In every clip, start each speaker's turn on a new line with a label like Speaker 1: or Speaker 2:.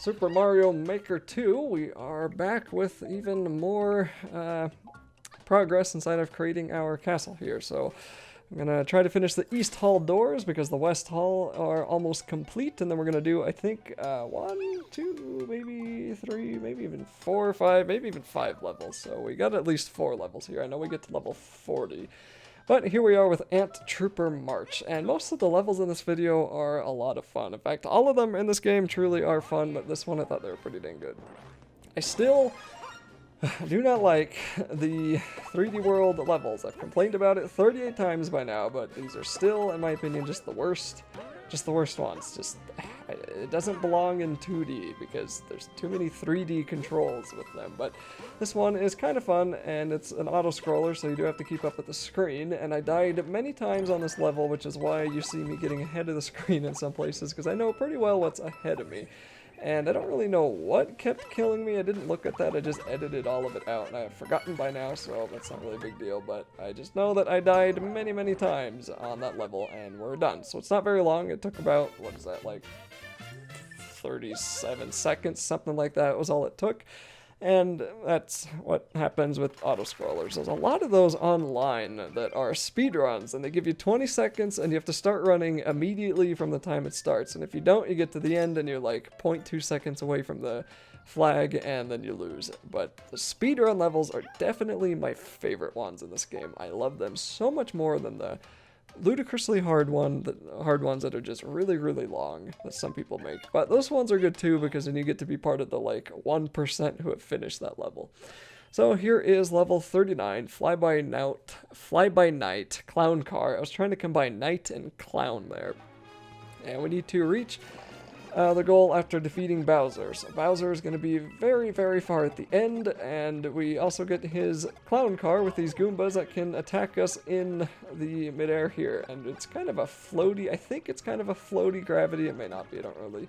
Speaker 1: Super Mario Maker 2, we are back with even more progress inside of creating our castle here. So I'm going to try to finish the East Hall doors because the West Hall are almost complete. And then we're going to do, I think, 1, 2, maybe 3, maybe even 4 or 5, maybe even 5 levels. So we got at least 4 levels here. I know we get to level 40. But here we are with Ant Trooper March, and most of the levels in this video are a lot of fun. In fact, all of them in this game truly are fun, but this one I thought they were pretty dang good. I still do not like the 3D World levels. I've complained about it 38 times by now, but these are still, in my opinion, just the worst ones. It doesn't belong in 2D because there's too many 3D controls with them. But this one is kind of fun, and it's an auto-scroller, so you do have to keep up with the screen. And I died many times on this level, which is why you see me getting ahead of the screen in some places, because I know pretty well what's ahead of me. And I don't really know what kept killing me. I didn't look at that. I just edited all of it out, and I've forgotten by now, so that's not really a big deal. But I just know that I died many, many times on that level, and we're done. So it's not very long. It took about, what is that, like 37 seconds, something like that was all it took. And that's what happens with auto-scrollers. There's a lot of those online that are speedruns, and they give you 20 seconds, and you have to start running immediately from the time it starts. And if you don't, you get to the end, and you're like 0.2 seconds away from the flag, and then you lose. But the speedrun levels are definitely my favorite ones in this game. I love them so much more than the ludicrously hard ones that are just really, really long that some people make. But those ones are good too, because then you get to be part of the like 1% who have finished that level. So here is level 39, Fly By Night Clown Car. I was trying to combine Knight and Clown there. And we need to reach the goal after defeating Bowser. So Bowser is going to be very, very far at the end, and we also get his clown car with these Goombas that can attack us in the midair here. And it's kind of a floaty, I think it's kind of a floaty gravity. It may not be, I don't really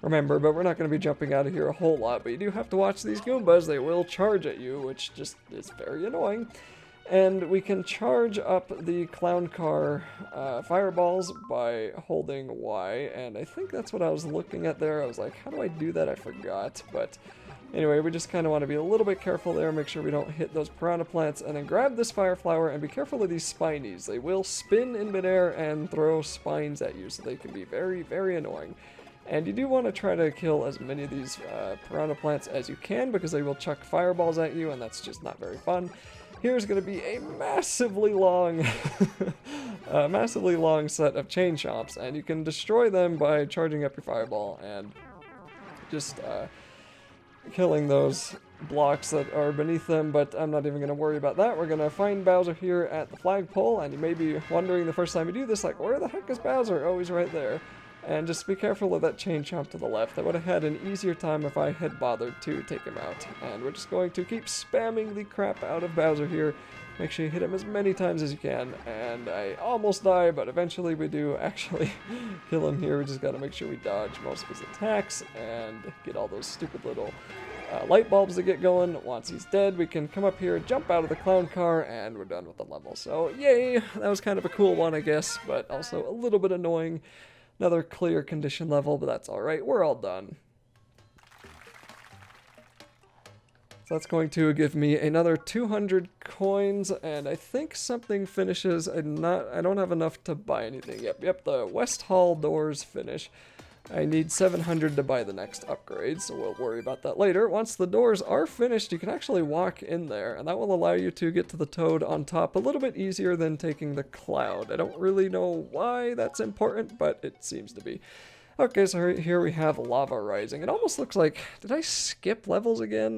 Speaker 1: remember, but we're not going to be jumping out of here a whole lot. But you do have to watch these Goombas. They will charge at you, which just is very annoying. And we can charge up the clown car fireballs by holding Y, and I think that's what I was looking at there. I was like, how do I do that? I forgot. But anyway, we just kind of want to be a little bit careful there, make sure we don't hit those piranha plants, and then grab this fire flower and be careful of these spinies. They will spin in midair and throw spines at you, so they can be very, very annoying. And you do want to try to kill as many of these piranha plants as you can, because they will chuck fireballs at you, and that's just not very fun. Here's going to be a massively long set of chain chomps, and you can destroy them by charging up your fireball and just killing those blocks that are beneath them, but I'm not even going to worry about that. We're going to find Bowser here at the flagpole, and you may be wondering the first time you do this, like, where the heck is Bowser? Oh, he's right there. And just be careful of that chain chomp to the left. I would have had an easier time if I had bothered to take him out. And we're just going to keep spamming the crap out of Bowser here. Make sure you hit him as many times as you can. And I almost die, but eventually we do actually kill him here. We just got to make sure we dodge most of his attacks and get all those stupid little light bulbs to get going. Once he's dead, we can come up here, jump out of the clown car, and we're done with the level. So yay, that was kind of a cool one, I guess, but also a little bit annoying. Another clear condition level, but that's alright. We're all done. So that's going to give me another 200 coins, and I think something finishes. I don't have enough to buy anything. Yep, the West Hall doors finish. I need 700 to buy the next upgrade, so we'll worry about that later. Once the doors are finished, you can actually walk in there, and that will allow you to get to the toad on top a little bit easier than taking the cloud. I don't really know why that's important, but it seems to be. Okay, so here we have Lava Rising. It almost looks like, did I skip levels again?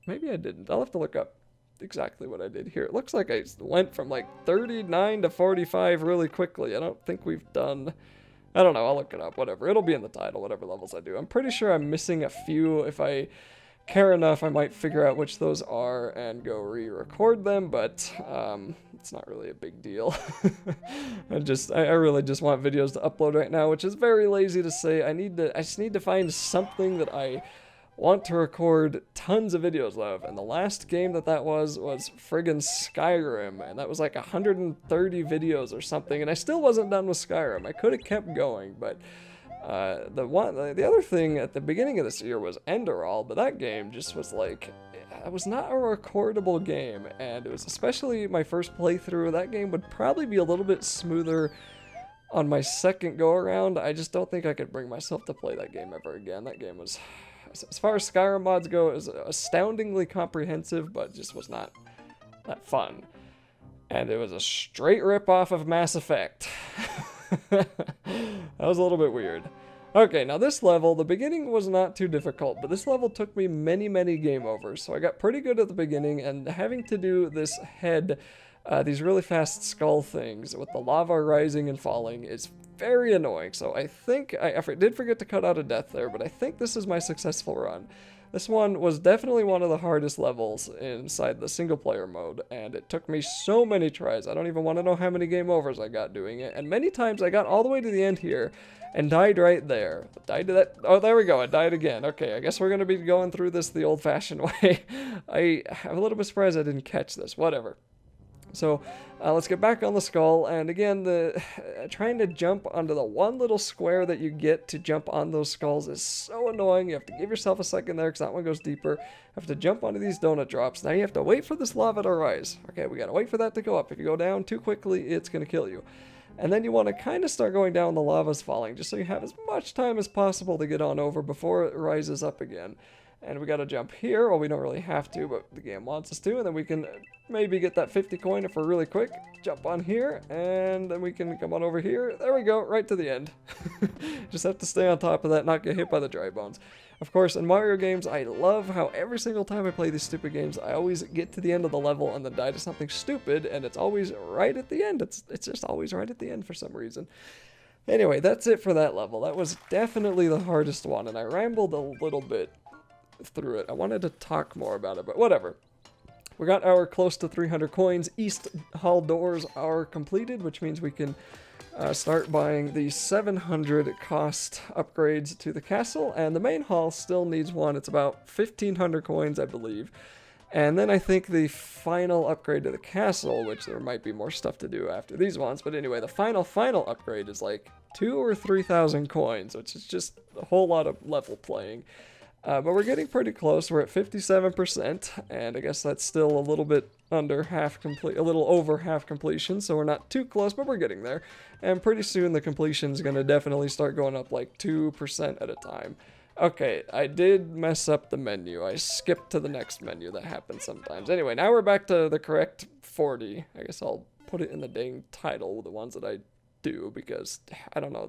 Speaker 1: Maybe I didn't. I'll have to look up exactly what I did here. It looks like I went from like 39 to 45 really quickly. I don't think we've done... I don't know, I'll look it up, whatever. It'll be in the title, whatever levels I do. I'm pretty sure I'm missing a few. If I care enough, I might figure out which those are and go re-record them, but it's not really a big deal. I really just want videos to upload right now, which is very lazy to say. I just need to find something that I want to record tons of videos of, and the last game that was friggin' Skyrim, and that was like 130 videos or something, and I still wasn't done with Skyrim. I could have kept going, but The other thing at the beginning of this year was Enderal, but that game just was like, it was not a recordable game, and it was especially my first playthrough. That game would probably be a little bit smoother on my second go around. I just don't think I could bring myself to play that game ever again. That game was, as far as Skyrim mods go, it was astoundingly comprehensive, but just was not that fun. And it was a straight rip-off of Mass Effect. That was a little bit weird. Okay, now this level, the beginning was not too difficult, but this level took me many, many game overs. So I got pretty good at the beginning, and having to do this head, these really fast skull things with the lava rising and falling is very annoying. So I think, I did forget to cut out a death there, but I think this is my successful run. This one was definitely one of the hardest levels inside the single player mode, and it took me so many tries. I don't even want to know how many game overs I got doing it, and many times I got all the way to the end here and died right there. Died to that. Oh, there we go. I died again. Okay, I guess we're going to be going through this the old-fashioned way. I'm a little bit surprised I didn't catch this. Whatever. So let's get back on the skull, and again, trying to jump onto the one little square that you get to jump on those skulls is so annoying. You have to give yourself a second there because that one goes deeper. You have to jump onto these donut drops. Now you have to wait for this lava to rise. Okay, we gotta wait for that to go up. If you go down too quickly, it's gonna kill you. And then you want to kind of start going down, the lava's falling, just so you have as much time as possible to get on over before it rises up again. And we got to jump here. Well, we don't really have to, but the game wants us to. And then we can maybe get that 50 coin if we're really quick. Jump on here, and then we can come on over here. There we go, right to the end. Just have to stay on top of that, not get hit by the dry bones. Of course, in Mario games, I love how every single time I play these stupid games, I always get to the end of the level and then die to something stupid, and it's always right at the end. It's just always right at the end for some reason. Anyway, that's it for that level. That was definitely the hardest one, and I rambled a little bit through it. I wanted to talk more about it, but whatever. We got our close to 300 coins. East Hall doors are completed, which means we can start buying the 700 cost upgrades to the castle, and the main hall still needs one. It's about 1,500 coins, I believe. And then I think the final upgrade to the castle, which there might be more stuff to do after these ones, but anyway, the final upgrade is like 2,000 or 3,000 coins, which is just a whole lot of level playing. But we're getting pretty close. We're at 57%, and I guess that's still a little bit under half complete, a little over half completion, so we're not too close, but we're getting there. And pretty soon the completion's gonna definitely start going up like 2% at a time. Okay, I did mess up the menu. I skipped to the next menu. That happens sometimes. Anyway, now we're back to the correct 40. I guess I'll put it in the dang title, the ones that I do, because I don't know,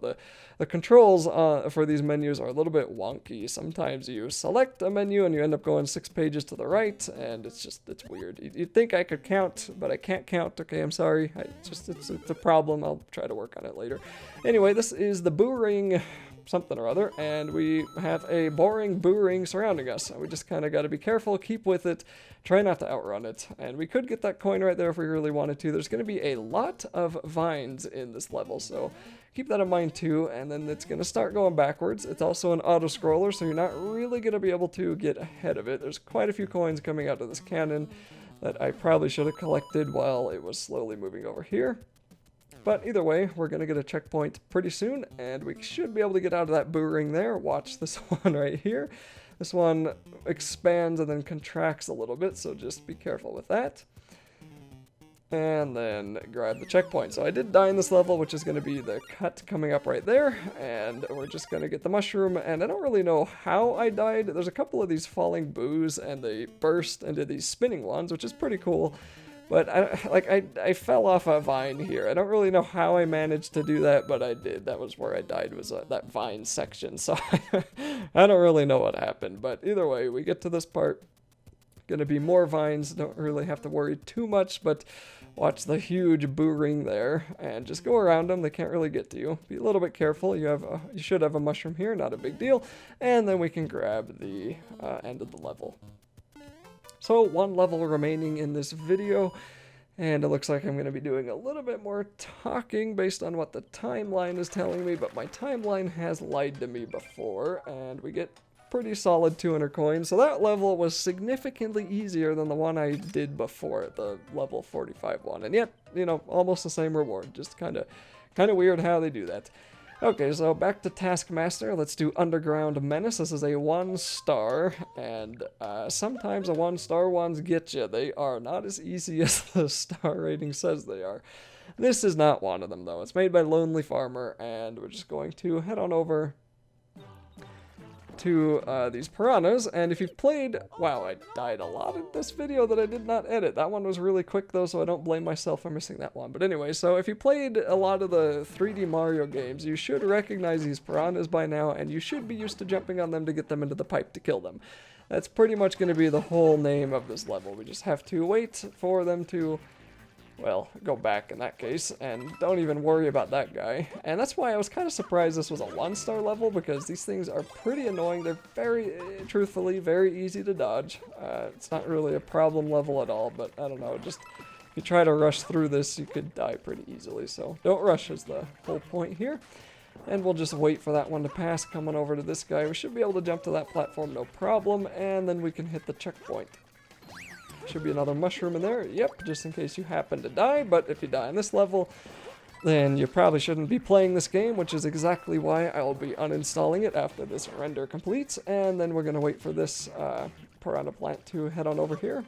Speaker 1: the controls for these menus are a little bit wonky. Sometimes you select a menu and you end up going 6 pages to the right, and it's weird. You'd think I could count, but I can't count. Okay, I'm sorry. It's a problem. I'll try to work on it later. Anyway, this is the Boo Ring something or other, and we have a boring Boo Ring surrounding us. We just kind of got to be careful, keep with it, try not to outrun it, and we could get that coin right there if we really wanted to. There's going to be a lot of vines in this level, so keep that in mind too, and then it's going to start going backwards. It's also an auto-scroller, so you're not really going to be able to get ahead of it. There's quite a few coins coming out of this cannon that I probably should have collected while it was slowly moving over here. But either way, we're going to get a checkpoint pretty soon, and we should be able to get out of that Boo Ring there. Watch this one right here. This one expands and then contracts a little bit, so just be careful with that. And then grab the checkpoint. So I did die in this level, which is going to be the cut coming up right there, and we're just going to get the mushroom, and I don't really know how I died. There's a couple of these falling boos, and they burst into these spinning ones, which is pretty cool. But I fell off a vine here. I don't really know how I managed to do that, but I did. That was where I died, was that vine section. So I don't really know what happened. But either way, we get to this part. Gonna be more vines. Don't really have to worry too much, but watch the huge Boo Ring there and just go around them. They can't really get to you. Be a little bit careful. You should have a mushroom here, not a big deal. And then we can grab the end of the level. So, one level remaining in this video, and it looks like I'm going to be doing a little bit more talking based on what the timeline is telling me, but my timeline has lied to me before, and we get pretty solid 200 coins. So that level was significantly easier than the one I did before, the level 45 one, and yet, you know, almost the same reward. Just kind of weird how they do that. Okay, so back to Taskmaster. Let's do Underground Menace. This is a 1-star, and sometimes the 1-star ones get you. They are not as easy as the star rating says they are. This is not one of them, though. It's made by Lonely Farmer, and we're just going to head on over to these piranhas, and if you've played... Wow, I died a lot in this video that I did not edit. That one was really quick, though, so I don't blame myself for missing that one. But anyway, so if you played a lot of the 3D Mario games, you should recognize these piranhas by now, and you should be used to jumping on them to get them into the pipe to kill them. That's pretty much going to be the whole name of this level. We just have to wait for them to... well, go back in that case, and don't even worry about that guy. And that's why I was kind of surprised this was a 1-star level, because these things are pretty annoying. They're very, truthfully, very easy to dodge. It's not really a problem level at all, but I don't know, just if you try to rush through this, you could die pretty easily. So don't rush is the whole point here. And we'll just wait for that one to pass, coming over to this guy. We should be able to jump to that platform, no problem, and then we can hit the checkpoint. Should be another mushroom in there. Yep, just in case you happen to die. But if you die in this level, then you probably shouldn't be playing this game, which is exactly why I will be uninstalling it after this render completes. And then we're going to wait for this piranha plant to head on over here.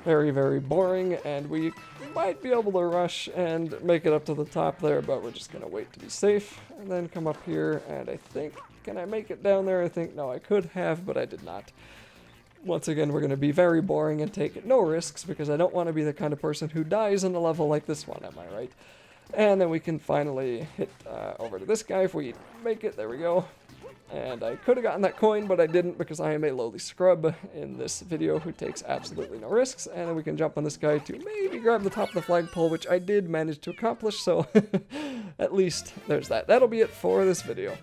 Speaker 1: Very, very boring, and we might be able to rush and make it up to the top there, but we're just going to wait to be safe. And then come up here, and I think... can I make it down there? I think... no, I could have, but I did not. Once again, we're going to be very boring and take no risks, because I don't want to be the kind of person who dies in a level like this one, am I right? And then we can finally hit over to this guy if we make it. There we go. And I could have gotten that coin, but I didn't, because I am a lowly scrub in this video who takes absolutely no risks. And then we can jump on this guy to maybe grab the top of the flagpole, which I did manage to accomplish, so at least there's that. That'll be it for this video.